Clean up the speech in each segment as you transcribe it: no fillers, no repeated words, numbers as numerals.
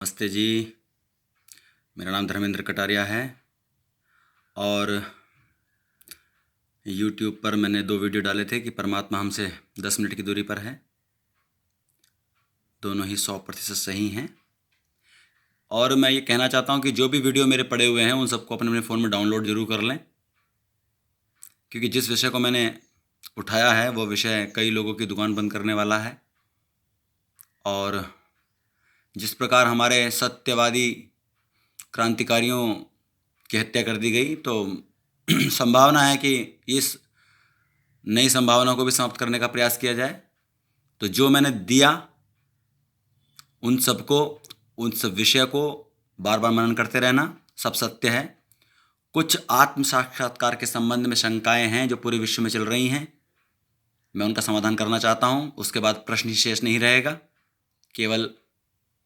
नमस्ते जी। मेरा नाम धर्मेंद्र कटारिया है और YouTube पर मैंने 2 वीडियो डाले थे कि परमात्मा हमसे 10 मिनट की दूरी पर है। दोनों ही 100% सही हैं और मैं ये कहना चाहता हूँ कि जो भी वीडियो मेरे पड़े हुए हैं उन सबको अपने अपने फ़ोन में डाउनलोड ज़रूर कर लें, क्योंकि जिस विषय को मैंने उठाया है वो विषय कई लोगों की दुकान बंद करने वाला है। और जिस प्रकार हमारे सत्यवादी क्रांतिकारियों की हत्या कर दी गई, तो संभावना है कि इस नई संभावना को भी समाप्त करने का प्रयास किया जाए। तो जो मैंने दिया उन सब विषय को बार बार मनन करते रहना सब सत्य है। कुछ आत्म साक्षात्कार के संबंध में शंकाएं हैं जो पूरे विश्व में चल रही हैं, मैं उनका समाधान करना चाहता हूं। उसके बाद प्रश्न ही शेष नहीं रहेगा। केवल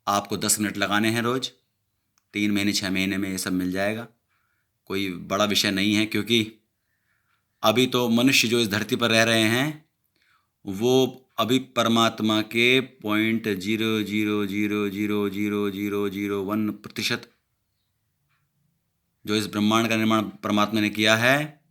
आपको 10 मिनट लगाने हैं रोज, 3 महीने 6 महीने में ये सब मिल जाएगा। कोई बड़ा विषय नहीं है, क्योंकि अभी तो मनुष्य जो इस धरती पर रह रहे हैं वो अभी परमात्मा के 0.000000001% जो इस ब्रह्मांड का निर्माण परमात्मा ने किया है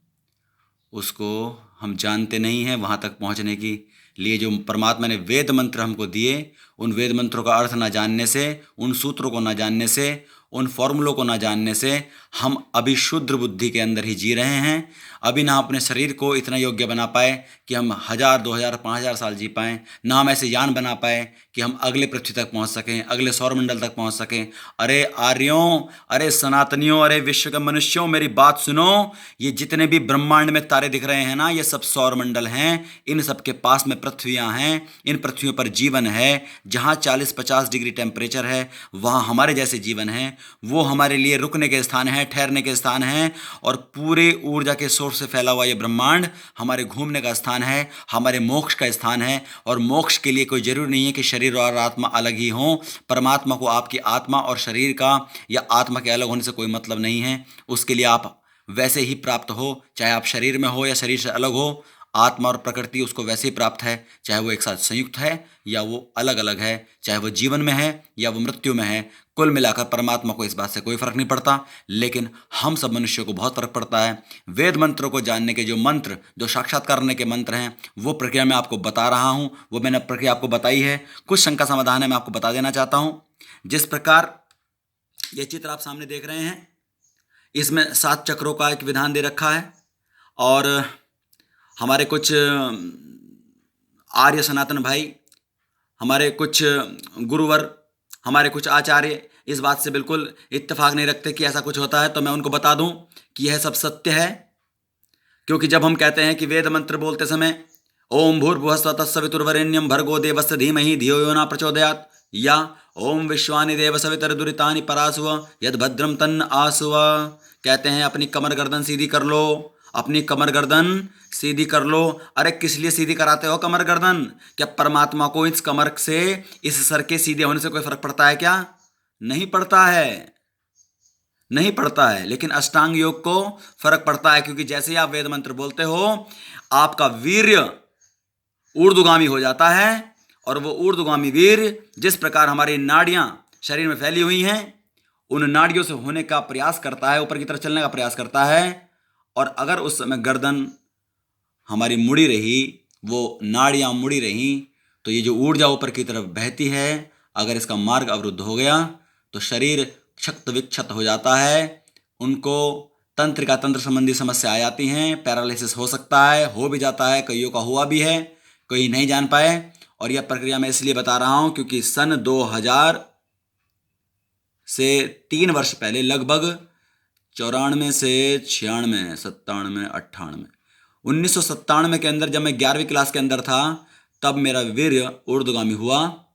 उसको हम जानते नहीं हैं। वहाँ तक पहुँचने की लिए जो परमात्मा ने वेद मंत्र हमको दिए, उन वेद मंत्रों का अर्थ ना जानने से, उन सूत्रों को ना जानने से, उन फॉर्मूलों को ना जानने से हम अभी शुद्र बुद्धि के अंदर ही जी रहे हैं। अभी ना अपने शरीर को इतना योग्य बना पाए कि हम 1000, 2000, 5000 साल जी पाएँ, ना हम ऐसे यान बना पाए कि हम अगले पृथ्वी तक पहुंच सकें, अगले सौरमंडल तक पहुंच सकें। अरे आर्यों, अरे सनातनियों, अरे विश्व के मनुष्यों, मेरी बात सुनो। ये जितने भी ब्रह्मांड में तारे दिख रहे हैं ना, ये सब सौरमंडल हैं। इन सब के पास में पृथ्वियां हैं। इन पृथ्वियों पर जीवन है। जहाँ 40-50 डिग्री टेम्परेचर है वहाँ हमारे जैसे जीवन है। वो हमारे लिए रुकने के स्थान हैं, ठहरने के स्थान हैं। और पूरे ऊर्जा के सोर्स से फैला हुआ ये ब्रह्मांड हमारे घूमने का स्थान है, हमारे मोक्ष का स्थान है। और मोक्ष के लिए कोई जरूरी नहीं है कि शरीर और आत्मा अलग ही हों। परमात्मा को आपकी आत्मा और शरीर का या आत्मा के अलग होने से कोई मतलब नहीं है। उसके लिए आप वैसे ही प्राप्त हो, चाहे आप शरीर में हो या शरीर से अलग हो। आत्मा और प्रकृति उसको वैसे ही प्राप्त है, चाहे वो एक साथ संयुक्त है या वो अलग अलग है, चाहे वो जीवन में है या वो मृत्यु में है। कुल मिलाकर परमात्मा को इस बात से कोई फर्क नहीं पड़ता, लेकिन हम सब मनुष्यों को बहुत फर्क पड़ता है। वेद मंत्रों को जानने के जो मंत्र, जो साक्षात्कार करने के मंत्र हैं, वो प्रक्रिया मैं आपको बता रहा हूँ। वो मैंने प्रक्रिया आपको बताई है। कुछ शंका समाधान है, मैं आपको बता देना चाहता हूँ। जिस प्रकार ये चित्र आप सामने देख रहे हैं, इसमें 7 चक्रों का एक विधान दे रखा है। और हमारे कुछ आर्य सनातन भाई, हमारे कुछ गुरुवर, हमारे कुछ आचार्य इस बात से बिल्कुल इत्तेफाक नहीं रखते कि ऐसा कुछ होता है। तो मैं उनको बता दूं कि यह सब सत्य है। क्योंकि जब हम कहते हैं कि वेद मंत्र बोलते समय ओम भूर्भुवः स्वः तत्सवितुर्वरेण्यं भर्गो देवस्य धीमहि धियो यो न प्रचोदयात्, या ओम विश्वानि देव सवितुर्दुरितानि परासुव यद्भद्रं तन्न आसुव, कहते हैं अपनी कमर गर्दन सीधी कर लो, अपनी कमर गर्दन सीधी कर लो। अरे किस लिए सीधी कराते हो कमर गर्दन? क्या परमात्मा को इस कमर से, इस सर के सीधे होने से कोई फर्क पड़ता है क्या? नहीं पड़ता है, नहीं पड़ता है। लेकिन अष्टांग योग को फर्क पड़ता है, क्योंकि जैसे ही आप वेद मंत्र बोलते हो आपका वीर्य ऊर्ध्वगामी हो जाता है। और वो ऊर्ध्वगामी वीर्य जिस प्रकार हमारी नाड़ियां शरीर में फैली हुई हैं, उन नाड़ियों से होने का प्रयास करता है, ऊपर की तरफ चलने का प्रयास करता है। और अगर उस समय गर्दन हमारी मुड़ी रही, वो नाड़ियां मुड़ी रही, तो ये जो ऊर्जा ऊपर की तरफ बहती है, अगर इसका मार्ग अवरुद्ध हो गया तो शरीर क्षत विक्षत हो जाता है। उनको तंत्रिका तंत्र संबंधी समस्या आ जाती हैं, पैरालिसिस हो सकता है, हो भी जाता है, कईयों का हुआ भी है, कई नहीं जान पाए। और यह प्रक्रिया मैं इसलिए बता रहा हूं क्योंकि सन 2000 से 3 वर्ष पहले, लगभग 94 से 96, 97, 98, 1997 के अंदर जब मैं 11वीं क्लास के अंदर था, तब मेरा वीर्य ऊर्ध्वगामी हुआ।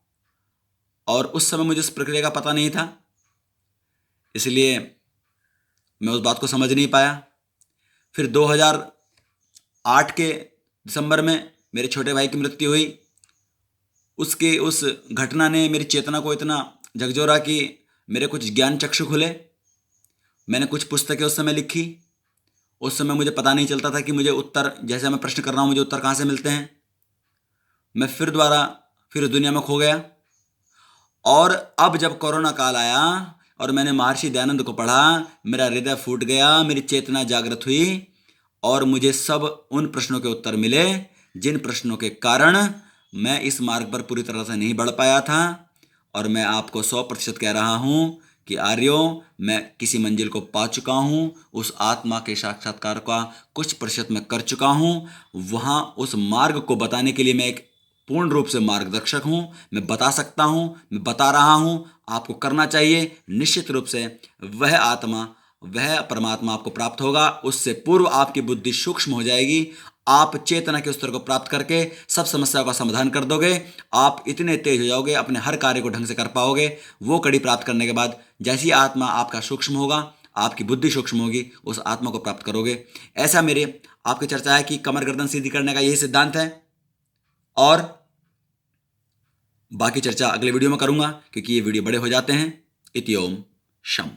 और उस समय मुझे इस प्रक्रिया का पता नहीं था, इसलिए मैं उस बात को समझ नहीं पाया। फिर 2008 के दिसंबर में मेरे छोटे भाई की मृत्यु हुई। उस घटना ने मेरी चेतना को इतना झकझोरा कि मेरे कुछ ज्ञान चक्षु खुले। मैंने कुछ पुस्तकें उस समय लिखी। उस समय मुझे पता नहीं चलता था कि मुझे उत्तर, जैसे मैं प्रश्न कर रहा हूँ, मुझे उत्तर कहाँ से मिलते हैं। मैं फिर दोबारा फिर उस दुनिया में खो गया। और अब जब कोरोना काल आया और मैंने महर्षि दयानंद को पढ़ा, मेरा हृदय फूट गया, मेरी चेतना जागृत हुई और मुझे सब उन प्रश्नों के उत्तर मिले जिन प्रश्नों के कारण मैं इस मार्ग पर पूरी तरह से नहीं बढ़ पाया था। और मैं आपको 100% कह रहा हूँ कि आर्यों, मैं किसी मंजिल को पा चुका हूँ, उस आत्मा के साक्षात्कार का कुछ प्रतिशत मैं कर चुका हूँ। वहाँ उस मार्ग को बताने के लिए मैं एक पूर्ण रूप से मार्गदर्शक हूँ। मैं बता सकता हूँ, मैं बता रहा हूँ, आपको करना चाहिए। निश्चित रूप से वह आत्मा, वह परमात्मा आपको प्राप्त होगा। उससे पूर्व आपकी बुद्धि सूक्ष्म हो जाएगी। आप चेतना के स्तर को प्राप्त करके सब समस्याओं का समाधान कर दोगे। आप इतने तेज हो जाओगे, अपने हर कार्य को ढंग से कर पाओगे। वो कड़ी प्राप्त करने के बाद जैसी आत्मा आपका सूक्ष्म होगा, आपकी बुद्धि सूक्ष्म होगी, उस आत्मा को प्राप्त करोगे। ऐसा मेरे आपकी चर्चा है कि कमर गर्दन सीधी करने का यही सिद्धांत है। और बाकी चर्चा अगले वीडियो में करूंगा, क्योंकि ये वीडियो बड़े हो जाते हैं। इति ओम शम।